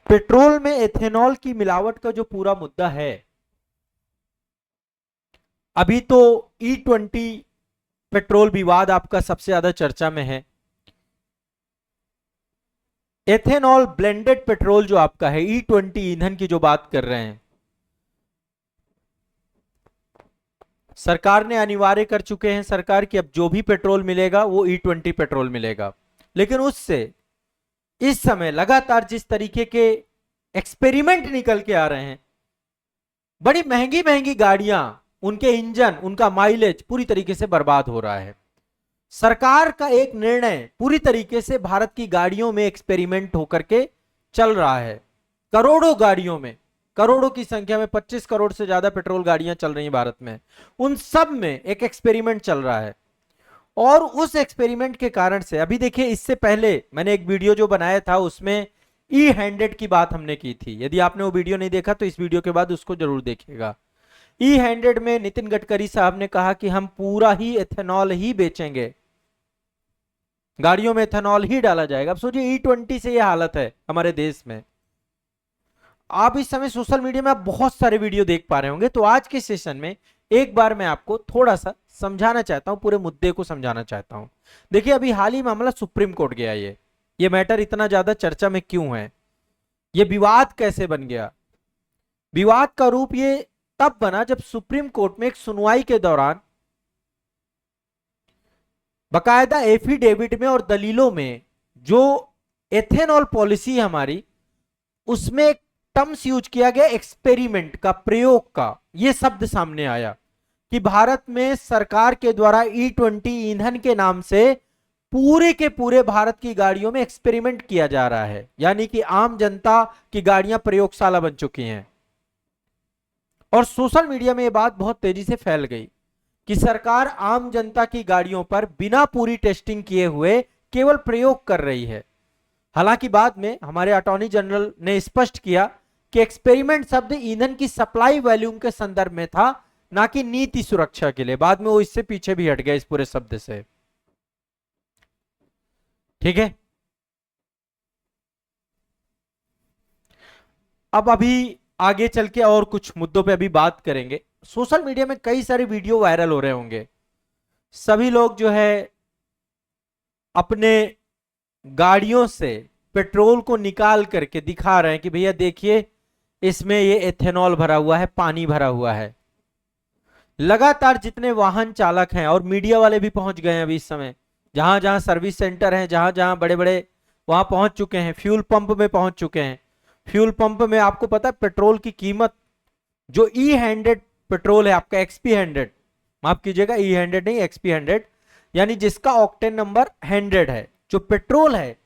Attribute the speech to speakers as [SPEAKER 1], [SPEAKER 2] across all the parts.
[SPEAKER 1] Petrol में ethanol की मिलावट का जो पूरा मुद्दा है, अभी तो E20 पेट्रोल विवाद आपका सबसे ज्यादा चर्चा में है। एथेनॉल ब्लेंडेड पेट्रोल जो आपका है, E20 ईंधन की जो बात कर रहे हैं, सरकार ने अनिवार्य कर चुके हैं सरकार कि अब जो भी पेट्रोल मिलेगा वो E20 पेट्रोल मिलेगा। लेकिन उससे इस समय लगातार जिस तरीके के एक्सपेरिमेंट निकल के आ रहे हैं, बड़ी महंगी महंगी गाड़ियां, उनके इंजन, उनका माइलेज पूरी तरीके से बर्बाद हो रहा है। सरकार का एक निर्णय पूरी तरीके से भारत की गाड़ियों में एक्सपेरिमेंट होकर के चल रहा है। करोड़ों गाड़ियों में, करोड़ों की संख्या में, 25 करोड़ से ज्यादा पेट्रोल गाड़ियां चल रही हैं भारत में। उन सब में एक एक्सपेरिमेंट चल रहा है और उस एक्सपेरिमेंट के कारण से अभी देखिए, इससे पहले मैंने एक वीडियो जो बनाया था उसमें E100 की बात हमने की थी। यदि आपने वो वीडियो नहीं देखा तो इस वीडियो के बाद उसको जरूर देखिएगा। E100 में नितिन गडकरी साहब ने कहा कि हम पूरा ही एथेनॉल ही बेचेंगे, गाड़ियों में एथेनॉल ही डाला जाएगा। अब सोचिए E20 से ये हालत है हमारे देश में। आप इस समय सोशल मीडिया में आप बहुत सारे वीडियो देख पा रहे होंगे। तो आज के सेशन में एक बार मैं आपको थोड़ा सा समझाना चाहता हूं, पूरे मुद्दे को समझाना चाहता हूं। देखिए, अभी हाल ही मामला सुप्रीम कोर्ट गया। ये मैटर इतना ज्यादा चर्चा में क्यों है, ये विवाद कैसे बन गया? विवाद का रूप ये तब बना जब सुप्रीम कोर्ट में एक सुनवाई के दौरान बकायदा एफिडेविट में और दलीलों में जो एथेनॉल पॉलिसी हमारी, उसमें एक टर्म्स यूज किया गया एक्सपेरिमेंट का, प्रयोग का। यह शब्द सामने आया कि भारत में सरकार के द्वारा E20 ईंधन के नाम से पूरे के पूरे भारत की गाड़ियों में एक्सपेरिमेंट किया जा रहा है। यानी कि आम जनता की गाड़ियां प्रयोगशाला बन चुकी हैं। और सोशल मीडिया में यह बात बहुत तेजी से फैल गई कि सरकार आम जनता की गाड़ियों पर बिना पूरी टेस्टिंग किए हुए केवल प्रयोग कर रही है। हालांकि बाद में हमारे अटॉर्नी जनरल ने स्पष्ट किया कि एक्सपेरिमेंट शब्द ईंधन की सप्लाई वॉल्यूम के संदर्भ में था, ना कि नीति सुरक्षा के लिए। बाद में वो इससे पीछे भी हट गया इस पूरे शब्द से। ठीक है, अब अभी आगे चल के और कुछ मुद्दों पे अभी बात करेंगे। सोशल मीडिया में कई सारे वीडियो वायरल हो रहे होंगे। सभी लोग जो है अपने गाड़ियों से पेट्रोल को निकाल करके दिखा रहे हैं कि भैया देखिए, इसमें ये एथेनॉल भरा हुआ है, पानी भरा हुआ है। लगातार जितने वाहन चालक हैं और मीडिया वाले भी पहुंच गए हैं अभी इस समय, जहां जहां सर्विस सेंटर हैं, जहां जहां बड़े बड़े, वहां पहुंच चुके हैं। फ्यूल पंप में पहुंच चुके हैं। फ्यूल पंप में आपको पता है पेट्रोल की कीमत, जो E100 पेट्रोल है आपका, XP100, माफ कीजिएगा, E100 नहीं, XP100, यानी जिसका ऑक्टेन नंबर 100 है, जो पेट्रोल है,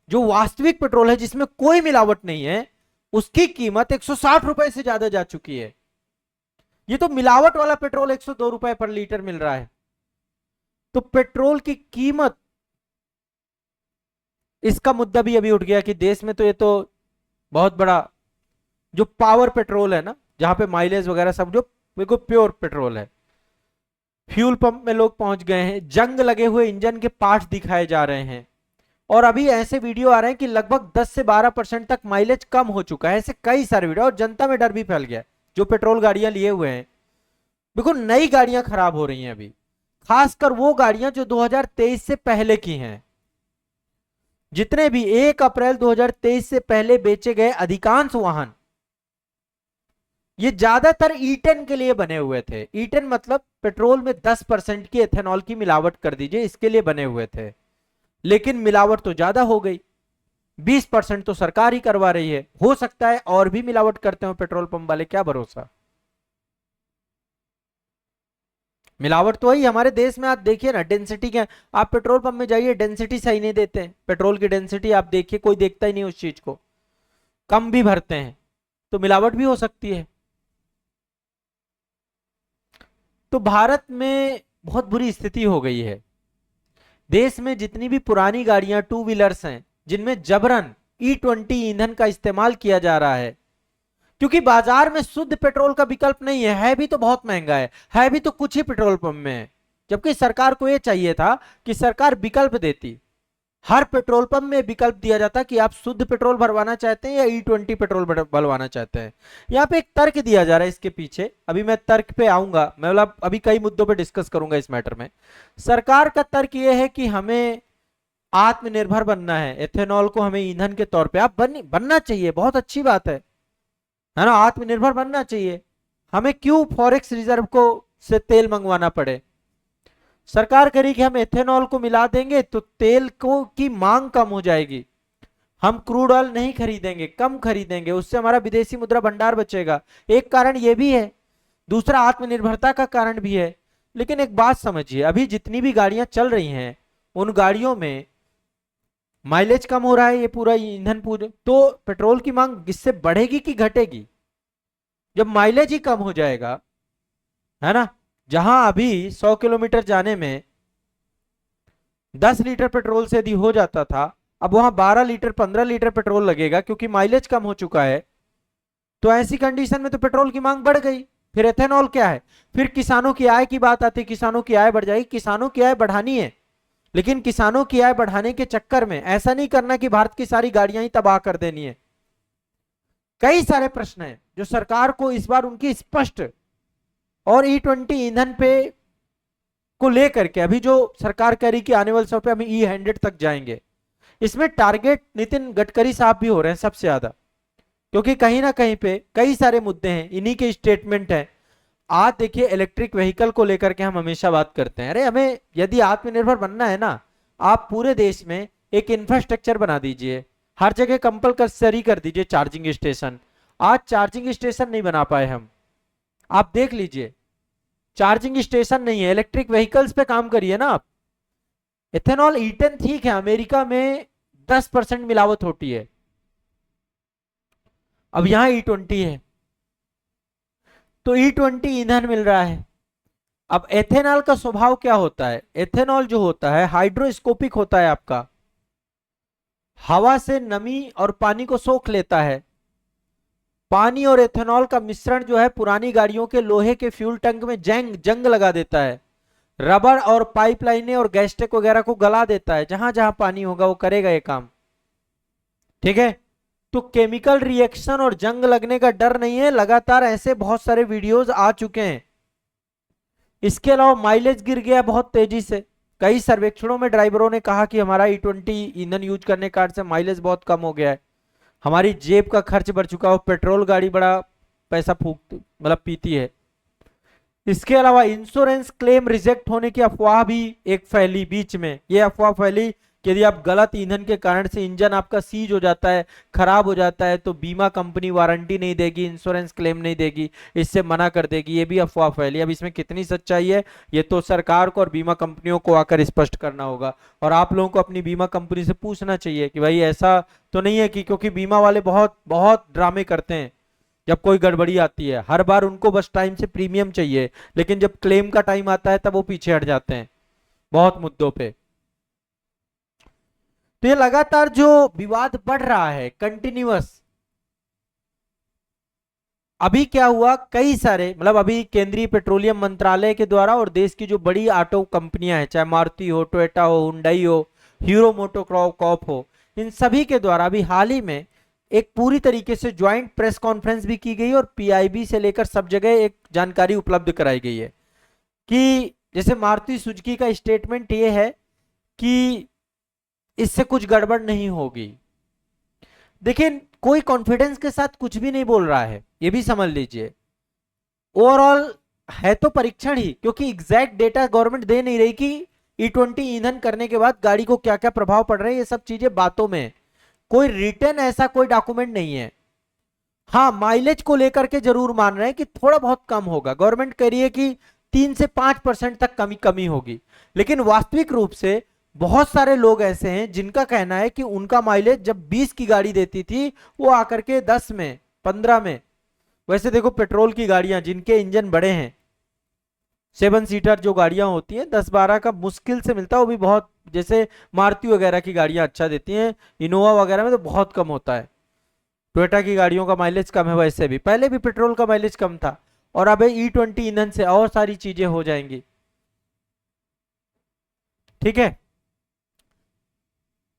[SPEAKER 1] जो वास्तविक पेट्रोल है जिसमें कोई मिलावट नहीं है, उसकी कीमत 160 रुपए से ज्यादा जा चुकी है। ये तो मिलावट वाला पेट्रोल 102 रुपए पर लीटर मिल रहा है। तो पेट्रोल की कीमत, इसका मुद्दा भी अभी उठ गया कि देश में तो ये तो बहुत बड़ा जो पावर पेट्रोल है ना, जहां पे माइलेज वगैरह सब, जो बिल्कुल प्योर पेट्रोल है। फ्यूल पंप में लोग पहुंच गए हैं, जंग लगे हुए इंजन के पार्ट्स दिखाए जा रहे हैं। और अभी ऐसे वीडियो आ रहे हैं कि लगभग 10 से 12% तक माइलेज कम हो चुका है। ऐसे कई सारे वीडियो, और जनता में डर भी फैल गया। जो पेट्रोल गाड़ियां लिए हुए हैं, बिल्कुल नई गाड़ियां खराब हो रही हैं अभी, खासकर वो गाड़ियां जो 2023 से पहले की हैं। जितने भी 1 अप्रैल 2023 से पहले बेचे गए अधिकांश वाहन, ये ज्यादातर E10 के लिए बने हुए थे। E10 मतलब पेट्रोल में 10% की एथेनॉल की मिलावट कर दीजिए, इसके लिए बने हुए थे। लेकिन मिलावट तो ज्यादा हो गई, 20% तो सरकार ही करवा रही है। हो सकता है और भी मिलावट करते हो पेट्रोल पंप वाले, क्या भरोसा। मिलावट तो वही हमारे देश में, आप देखिए ना, डेंसिटी क्या, आप पेट्रोल पंप में जाइए, डेंसिटी सही नहीं देते हैं। पेट्रोल की डेंसिटी आप देखिए, कोई देखता ही नहीं उस चीज को, कम भी भरते हैं, तो मिलावट भी हो सकती है। तो भारत में बहुत बुरी स्थिति हो गई है। देश में जितनी भी पुरानी गाड़ियां, टू व्हीलर्स हैं, जिनमें जबरन E20 ईंधन का इस्तेमाल किया जा रहा है, क्योंकि बाजार में शुद्ध पेट्रोल का विकल्प नहीं है भी तो बहुत महंगा है भी तो कुछ ही पेट्रोल पंप में है। जबकि सरकार को यह चाहिए था कि सरकार विकल्प देती। हर पेट्रोल पंप में विकल्प दिया जाता कि आप शुद्ध पेट्रोल भरवाना चाहते हैं या E20 पेट्रोल भरवाना चाहते हैं। यहाँ पे एक तर्क दिया जा रहा है इसके पीछे, अभी मैं तर्क पे आऊंगा, मैं मतलब अभी कई मुद्दों पे डिस्कस करूंगा इस मैटर में। सरकार का तर्क ये है कि हमें आत्मनिर्भर बनना है, एथेनॉल को हमें ईंधन के तौर पे आप बनना चाहिए, बहुत अच्छी बात है ना, आत्मनिर्भर बनना चाहिए। हमें क्यों फॉरेक्स रिजर्व को से तेल मंगवाना पड़े? सरकार करी कि हम एथेनॉल को मिला देंगे तो तेल को की मांग कम हो जाएगी, हम क्रूड ऑयल नहीं खरीदेंगे, कम खरीदेंगे, उससे हमारा विदेशी मुद्रा भंडार बचेगा। एक कारण यह भी है, दूसरा आत्मनिर्भरता का कारण भी है। लेकिन एक बात समझिए, अभी जितनी भी गाड़ियां चल रही हैं उन गाड़ियों में माइलेज कम हो रहा है, ये पूरा ईंधन पूरे, तो पेट्रोल की मांग इससे बढ़ेगी कि घटेगी? जब माइलेज ही कम हो जाएगा, है ना, जहां अभी 100 किलोमीटर जाने में 10 लीटर पेट्रोल से यदि हो जाता था, अब वहां 12 लीटर 15 लीटर पेट्रोल लगेगा क्योंकि माइलेज कम हो चुका है। तो ऐसी कंडीशन में तो पेट्रोल की मांग बढ़ गई, फिर एथेनॉल क्या है? फिर किसानों की आय की बात आती, किसानों की आय बढ़ जाएगी, किसानों की आय बढ़ानी है, लेकिन किसानों की आय बढ़ाने के चक्कर में ऐसा नहीं करना कि भारत की सारी गाड़ियां ही तबाह कर देनी है। कई सारे प्रश्न हैं जो सरकार को इस बार उनकी स्पष्ट, और E20 ईंधन पे को लेकर के अभी जो सरकार कह रही कि आने वाले समय पे हम E100 तक जाएंगे, इसमें टारगेट नितिन गडकरी साहब भी हो रहे हैं सबसे ज्यादा, क्योंकि कहीं ना कहीं पे कई सारे मुद्दे हैं, इन्हीं के स्टेटमेंट हैं। आज देखिए इलेक्ट्रिक व्हीकल को लेकर के हम हमेशा बात करते हैं, अरे हमें यदि आत्मनिर्भर बनना है ना, आप पूरे देश में एक इंफ्रास्ट्रक्चर बना दीजिए, हर जगह कंपलसरी कर दीजिए चार्जिंग स्टेशन। आज चार्जिंग स्टेशन नहीं बना पाए हम, आप देख लीजिए, चार्जिंग स्टेशन नहीं है। इलेक्ट्रिक व्हीकल्स पे काम करिए ना आप। इथेनॉल E10 ठीक है, अमेरिका में 10% मिलावट होती है, अब यहां E20 है, तो E20 ईंधन मिल रहा है। अब एथेनॉल का स्वभाव क्या होता है? एथेनॉल जो होता है हाइड्रोस्कोपिक होता है, आपका हवा से नमी और पानी को सोख लेता है। पानी और एथेनॉल का मिश्रण जो है पुरानी गाड़ियों के लोहे के फ्यूल टैंक में जंग लगा देता है, रबर और पाइपलाइनें और गैस्टेक वगैरह को गला देता है, जहां जहां पानी होगा वो करेगा ये काम, ठीक है। तो केमिकल रिएक्शन और जंग लगने का डर नहीं है, लगातार ऐसे बहुत सारे वीडियोस आ चुके हैं। इसके अलावा माइलेज गिर गया बहुत तेजी से, कई सर्वेक्षणों में ड्राइवरों ने कहा कि हमारा E20 ईंधन यूज करने के कारण से माइलेज बहुत कम हो गया है, हमारी जेब का खर्च बढ़ चुका है, पेट्रोल गाड़ी बड़ा पैसा फूक मतलब पीती है। इसके अलावा इंश्योरेंस क्लेम रिजेक्ट होने की अफवाह भी एक फैली बीच में, ये अफवाह फैली कि यदि आप गलत ईंधन के कारण से इंजन आपका सीज हो जाता है, खराब हो जाता है, तो बीमा कंपनी वारंटी नहीं देगी, इंश्योरेंस क्लेम नहीं देगी, इससे मना कर देगी, ये भी अफवाह फैली। अब इसमें कितनी सच्चाई है ये तो सरकार को और बीमा कंपनियों को आकर स्पष्ट करना होगा, और आप लोगों को अपनी बीमा कंपनी से पूछना चाहिए कि भाई ऐसा तो नहीं है कि, क्योंकि बीमा वाले बहुत बहुत ड्रामे करते हैं जब कोई गड़बड़ी आती है, हर बार उनको बस टाइम से प्रीमियम चाहिए, लेकिन जब क्लेम का टाइम आता है तब वो पीछे हट जाते हैं बहुत मुद्दों पे। तो ये लगातार जो विवाद बढ़ रहा है कंटिन्यूअस, अभी क्या हुआ, कई सारे मतलब अभी केंद्रीय पेट्रोलियम मंत्रालय के द्वारा और देश की जो बड़ी ऑटो कंपनियां हैं, चाहे मारुति हो, टोयोटा हो, हुंडई हो, हीरो मोटोकॉर्प हो, इन सभी के द्वारा अभी हाल ही में एक पूरी तरीके से ज्वाइंट प्रेस कॉन्फ्रेंस भी की गई और पीआईबी से लेकर सब जगह एक जानकारी उपलब्ध कराई गई है कि जैसे मारुति सुजुकी का स्टेटमेंट ये है कि इससे कुछ गड़बड़ नहीं होगी। देखिए कोई कॉन्फिडेंस के साथ कुछ भी नहीं बोल रहा है, ये भी समझ लीजिए। ओवरऑल है तो परीक्षण ही, क्योंकि एग्जैक्ट डेटा गवर्नमेंट दे नहीं रही कि E20 ईंधन करने के बाद गाड़ी को क्या क्या प्रभाव पड़ रहे हैं, ये सब चीजें बातों में, कोई रिटर्न ऐसा कोई डॉक्यूमेंट नहीं है। हाँ माइलेज को लेकर के जरूर मान रहे हैं कि थोड़ा बहुत कम होगा, गवर्नमेंट कह रही है कि 3 से 5% तक कमी होगी, लेकिन वास्तविक रूप से बहुत सारे लोग ऐसे हैं जिनका कहना है कि उनका माइलेज जब 20 की गाड़ी देती थी वो आकर के 10 में 15 में। वैसे देखो पेट्रोल की गाड़ियां जिनके इंजन बड़े हैं, 7 सीटर जो गाड़ियां होती हैं 10-12 का मुश्किल से मिलता है, वो भी बहुत, जैसे मारुति वगैरह की गाड़ियां अच्छा देती हैं, इनोवा वगैरह में तो बहुत कम होता है। टोयोटा की गाड़ियों का माइलेज कम है, वैसे भी पहले भी पेट्रोल का माइलेज कम था, और अब E20 ईंधन से और सारी चीजें हो जाएंगी, ठीक है।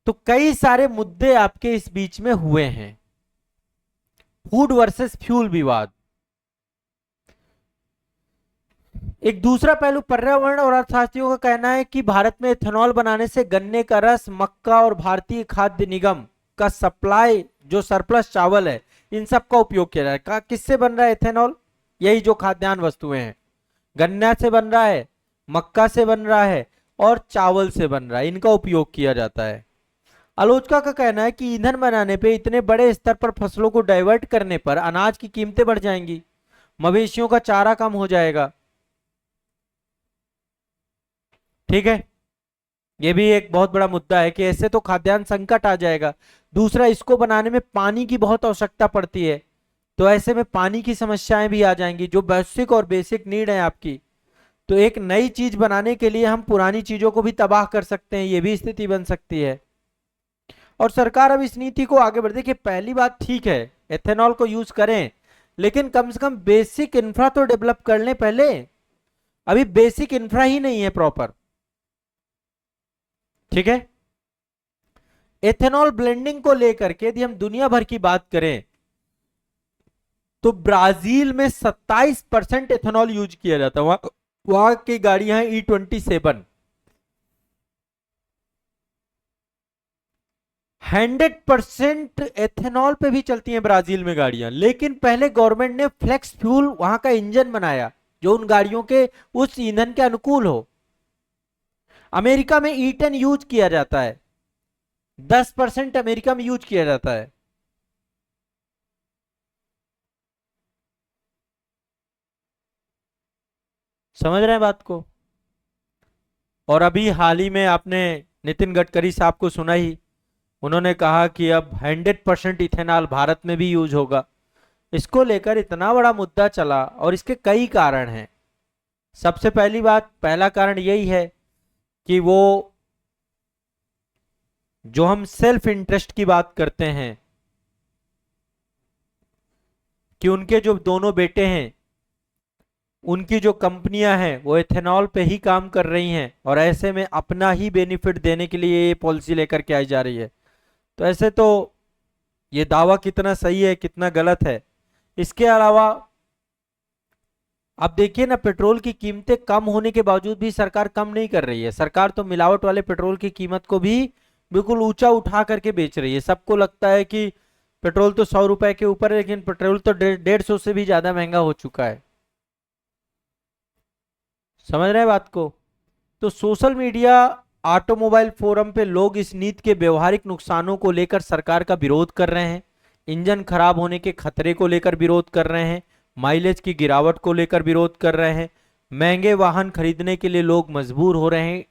[SPEAKER 1] तो कई सारे मुद्दे आपके इस बीच में हुए हैं। फूड वर्सेस फ्यूल विवाद, एक दूसरा पहलू पर्यावरण और अर्थशास्त्रियों का कहना है कि भारत में एथेनॉल बनाने से गन्ने का रस, मक्का और भारतीय खाद्य निगम का सप्लाई, जो सरप्लस चावल है, इन सब का उपयोग किया जाएगा। किससे बन रहा है एथेनॉल? यही जो खाद्यान्न वस्तुएं हैं, गन्ना से बन रहा है, मक्का से बन रहा है और चावल से बन रहा है, इनका उपयोग किया जाता है। आलोचका का कहना है कि ईंधन बनाने पे इतने बड़े स्तर पर फसलों को डाइवर्ट करने पर अनाज की कीमतें बढ़ जाएंगी, मवेशियों का चारा कम हो जाएगा। ठीक है, ये भी एक बहुत बड़ा मुद्दा है कि ऐसे तो खाद्यान्न संकट आ जाएगा। दूसरा, इसको बनाने में पानी की बहुत आवश्यकता पड़ती है, तो ऐसे में पानी की समस्याएं भी आ जाएंगी, जो बेसिक और बेसिक नीड है आपकी। तो एक नई चीज बनाने के लिए हम पुरानी चीजों को भी तबाह कर सकते हैं, ये भी स्थिति बन सकती है। और सरकार अब इस नीति को आगे बढ़, देखिए पहली बात ठीक है एथेनॉल को यूज करें, लेकिन कम से कम बेसिक इंफ्रा तो डेवलप कर लें पहले। अभी बेसिक इंफ्रा ही नहीं है प्रॉपर। ठीक है, एथेनॉल ब्लेंडिंग को लेकर के यदि हम दुनिया भर की बात करें तो ब्राजील में 27% एथेनॉल यूज किया जाता है। वहां की गाड़ियां हैं E27, 100% एथेनॉल पे भी चलती हैं ब्राजील में गाड़ियां। लेकिन पहले गवर्नमेंट ने फ्लेक्स फ्यूल वहां का इंजन बनाया जो उन गाड़ियों के उस ईंधन के अनुकूल हो। अमेरिका में E10 यूज किया जाता है, 10% अमेरिका में यूज किया जाता है। समझ रहे हैं बात को? और अभी हाल ही में आपने नितिन गडकरी साहब को सुना ही, उन्होंने कहा कि अब 100% इथेनॉल भारत में भी यूज होगा। इसको लेकर इतना बड़ा मुद्दा चला और इसके कई कारण हैं। सबसे पहली बात, पहला कारण यही है कि वो जो हम सेल्फ इंटरेस्ट की बात करते हैं कि उनके जो दोनों बेटे हैं उनकी जो कंपनियां हैं वो एथेनॉल पे ही काम कर रही हैं और ऐसे में अपना ही बेनिफिट देने के लिए ये पॉलिसी लेकर के आई जा रही है। तो ऐसे तो ये दावा कितना सही है कितना गलत है। इसके अलावा आप देखिए ना, पेट्रोल की कीमतें कम होने के बावजूद भी सरकार कम नहीं कर रही है। सरकार तो मिलावट वाले पेट्रोल की कीमत को भी बिल्कुल ऊंचा उठा करके बेच रही है। सबको लगता है कि पेट्रोल तो 100 रुपए के ऊपर है, लेकिन पेट्रोल तो 150 से भी ज्यादा महंगा हो चुका है। समझ रहे हैं बात को? तो सोशल मीडिया, ऑटोमोबाइल फोरम पे लोग इस नीति के व्यवहारिक नुकसानों को लेकर सरकार का विरोध कर रहे हैं, इंजन खराब होने के खतरे को लेकर विरोध कर रहे हैं, माइलेज की गिरावट को लेकर विरोध कर रहे हैं, महंगे वाहन खरीदने के लिए लोग मजबूर हो रहे हैं।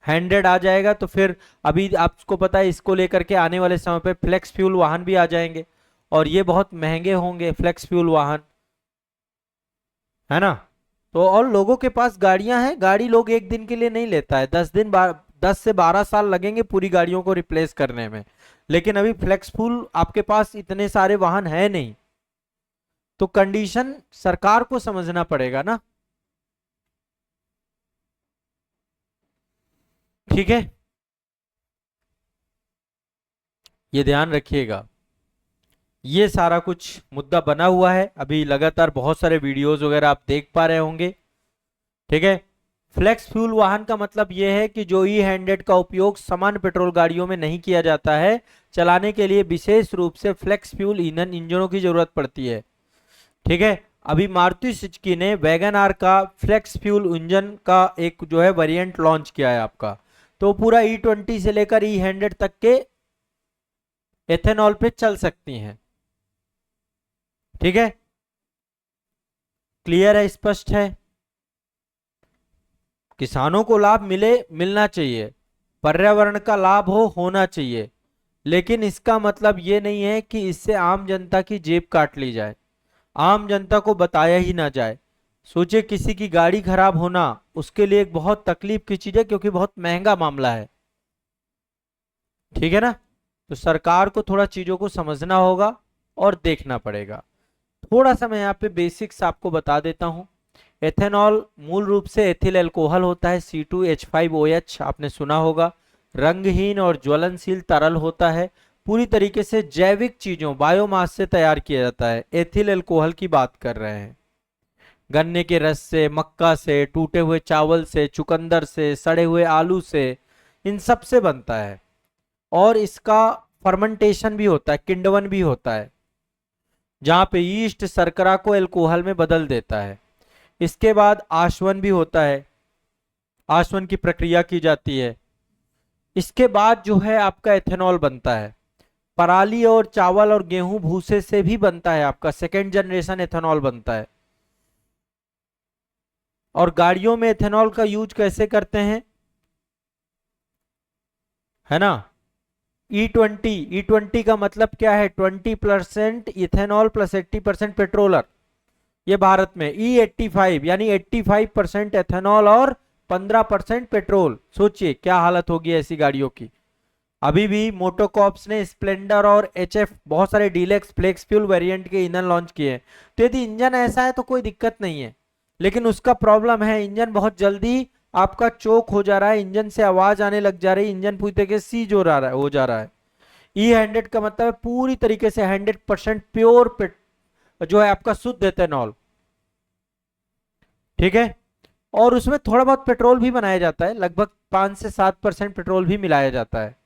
[SPEAKER 1] E100 आ जाएगा तो फिर अभी आपको पता है इसको लेकर के आने वाले समय पे फ्लेक्स फ्यूल वाहन भी आ जाएंगे और ये बहुत महंगे होंगे फ्लेक्स फ्यूल वाहन, है ना? तो और लोगों के पास गाड़ियां हैं, गाड़ी लोग एक दिन के लिए नहीं लेता है, 10 से 12 साल लगेंगे पूरी गाड़ियों को रिप्लेस करने में। लेकिन अभी फ्लेक्सफुल आपके पास इतने सारे वाहन है नहीं, तो कंडीशन सरकार को समझना पड़ेगा ना। ठीक है, ये ध्यान रखिएगा। ये सारा कुछ मुद्दा बना हुआ है, अभी लगातार बहुत सारे वीडियोस वगैरह आप देख पा रहे होंगे। ठीक है, फ्लेक्स फ्यूल वाहन का मतलब यह है कि जो E100 का उपयोग सामान्य पेट्रोल गाड़ियों में नहीं किया जाता है, चलाने के लिए विशेष रूप से फ्लेक्स फ्यूल ईंधन इंजनों की जरूरत पड़ती है। ठीक है, अभी मारुति सुजुकी ने वैगन आर का फ्लेक्स फ्यूल इंजन का एक जो है वेरिएंट लॉन्च किया है आपका, तो पूरा E20 से लेकर E100 तक के एथेनॉल पे चल सकती हैं। ठीक है, क्लियर है, स्पष्ट है? किसानों को लाभ मिले, मिलना चाहिए, पर्यावरण का लाभ होना चाहिए, लेकिन इसका मतलब ये नहीं है कि इससे आम जनता की जेब काट ली जाए, आम जनता को बताया ही ना जाए। सोचिए किसी की गाड़ी खराब होना उसके लिए एक बहुत तकलीफ की चीज है, क्योंकि बहुत महंगा मामला है। ठीक है ना? तो सरकार को थोड़ा चीजों को समझना होगा और देखना पड़ेगा। थोड़ा सा मैं यहाँ पे बेसिक्स आपको बता देता हूँ। एथेनॉल मूल रूप से एथिल अल्कोहल होता है, C2H5OH आपने सुना होगा। रंगहीन और ज्वलनशील तरल होता है, पूरी तरीके से जैविक चीजों बायोमास से तैयार किया जाता है। एथिल अल्कोहल की बात कर रहे हैं। गन्ने के रस से, मक्का से, टूटे हुए चावल से, चुकंदर से, सड़े हुए आलू से, इन सब से बनता है। और इसका फर्मेंटेशन भी होता है, किण्वन भी होता है, जहां पे यीस्ट शर्करा को अल्कोहल में बदल देता है। इसके बाद आसवन भी होता है, आसवन की प्रक्रिया की जाती है। इसके बाद जो है आपका एथेनॉल बनता है। पराली और चावल और गेहूं भूसे से भी बनता है, आपका सेकेंड जनरेशन एथेनॉल बनता है। और गाड़ियों में एथेनॉल का यूज कैसे करते हैं, है ना? E20 का मतलब क्या है? 20% इथेनॉल प्लस 80% पेट्रोलर। ये भारत में E85 यानी 85% एथेनॉल और 15% पेट्रोल। सोचिए क्या हालत होगी ऐसी गाड़ियों की। अभी भी मोटोकॉर्प्स ने स्प्लेंडर और HF बहुत सारे डीलक्स फ्लेक्स फ्यूल वेरिएंट के इंजन लॉन्च किए हैं। तो यदि इंजन ऐसा है तो कोई दिक्कत नहीं है, लेकिन उसका प्रॉब्लम है इंजन बहुत जल्दी आपका चोक हो जा रहा है, इंजन से आवाज आने लग जा रही है, इंजन पूरी तरीके से सीज हो जा रहा है। E100 का मतलब है पूरी तरीके से 100% प्योर जो है आपका शुद्ध एथेनॉल, ठीक है। और उसमें थोड़ा बहुत पेट्रोल भी बनाया जाता है, लगभग 5 से 7% पेट्रोल भी मिलाया जाता है,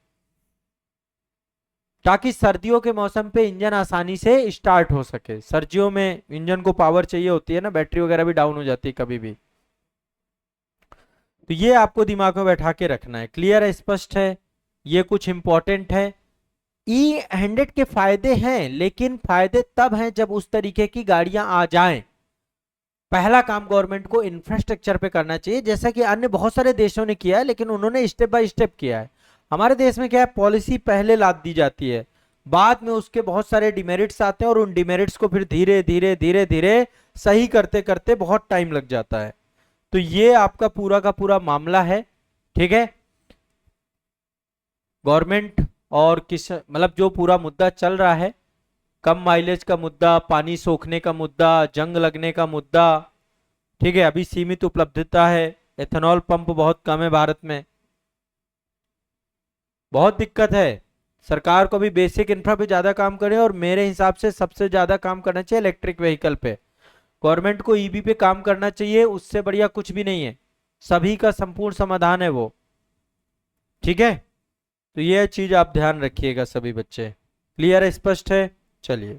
[SPEAKER 1] ताकि सर्दियों के मौसम पे इंजन आसानी से स्टार्ट हो सके। सर्दियों में इंजन को पावर चाहिए होती है ना, बैटरी वगैरह भी डाउन हो जाती है कभी भी। तो ये आपको दिमाग में बैठा के रखना है। क्लियर है, स्पष्ट है? ये कुछ इंपॉर्टेंट है। E100 के फायदे हैं, लेकिन फायदे तब हैं जब उस तरीके की गाड़ियां आ जाएं। पहला काम गवर्नमेंट को इंफ्रास्ट्रक्चर पे करना चाहिए, जैसा कि अन्य बहुत सारे देशों ने किया है, लेकिन उन्होंने स्टेप बाय स्टेप किया है। हमारे देश में क्या है, पॉलिसी पहले लाद दी जाती है, बाद में उसके बहुत सारे डिमेरिट्स आते हैं, और उन डिमेरिट्स को फिर धीरे धीरे धीरे धीरे सही करते करते बहुत टाइम लग जाता है। तो ये आपका पूरा का पूरा मामला है, ठीक है। गवर्नमेंट और किस मतलब जो पूरा मुद्दा चल रहा है, कम माइलेज का मुद्दा, पानी सोखने का मुद्दा, जंग लगने का मुद्दा, ठीक है। अभी सीमित उपलब्धता है, एथेनॉल पंप बहुत कम है भारत में, बहुत दिक्कत है। सरकार को भी बेसिक इंफ्रा पे ज्यादा काम करे, और मेरे हिसाब से सबसे ज्यादा काम करना चाहिए इलेक्ट्रिक व्हीकल पे। गवर्नमेंट को ईवी पे काम करना चाहिए, उससे बढ़िया कुछ भी नहीं है, सभी का संपूर्ण समाधान है वो, ठीक है। तो ये चीज आप ध्यान रखिएगा सभी बच्चे। क्लियर है, स्पष्ट है? चलिए।